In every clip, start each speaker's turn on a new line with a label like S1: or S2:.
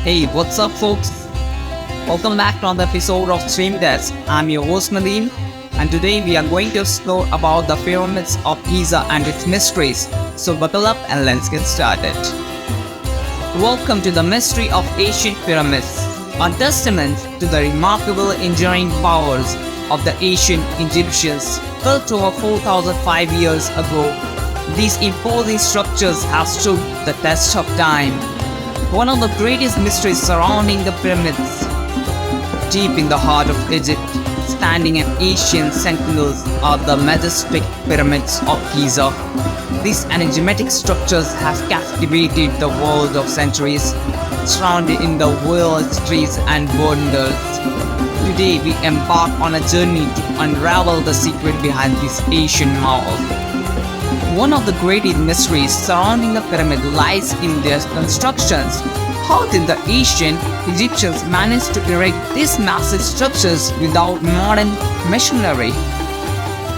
S1: Hey, what's up, folks? Welcome back to another episode of StreamDesk. I'm your host Nadeem, and today we are going to explore about the pyramids of Giza and its mysteries. So buckle up and let's get started. Welcome to the mystery of ancient pyramids, a testament to the remarkable engineering powers of the ancient Egyptians. Built over 4,005 years ago, these imposing structures have stood the test of time. One of the greatest mysteries surrounding the pyramids, deep in the heart of Egypt, standing as ancient sentinels, are the majestic pyramids of Giza. These enigmatic structures have captivated the world of centuries, surrounded in the world's trees and wonders. Today we embark on a journey to unravel the secret behind these ancient marvels. One of the greatest mysteries surrounding the pyramid lies in their constructions. How did the ancient Egyptians manage to erect these massive structures without modern machinery?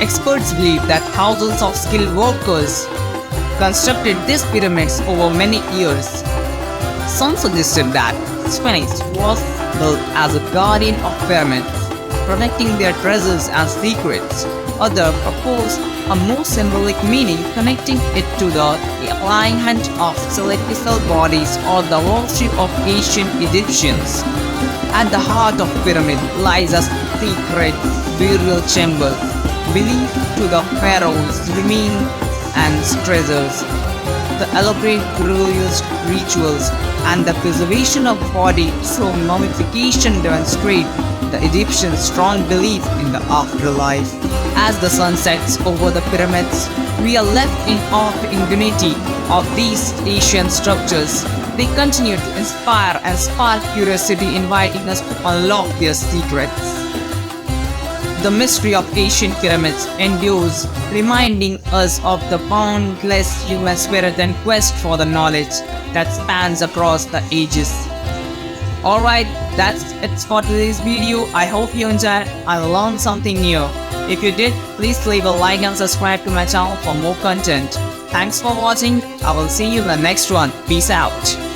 S1: Experts believe that thousands of skilled workers constructed these pyramids over many years. Some suggested that Sphinx was built as a guardian of pyramids, protecting their treasures and secrets. Others proposed a more symbolic meaning, connecting it to the alignment of celestial bodies or the worship of ancient Egyptians. At the heart of the pyramid lies a secret burial chamber, believed to the pharaohs' remains and treasures. The elaborate burial rituals and the preservation of body through mummification demonstrate the Egyptians' strong belief in the afterlife. As the sun sets over the pyramids, we are left in awe of the ingenuity of these ancient structures. They continue to inspire and spark curiosity, inviting us to unlock their secrets. The mystery of ancient pyramids endures, reminding us of the boundless human spirit and quest for the knowledge that spans across the ages. Alright, that's it for today's video. I hope you enjoyed and learned something new. If you did, please leave a like and subscribe to my channel for more content. Thanks for watching. I will see you in the next one. Peace out.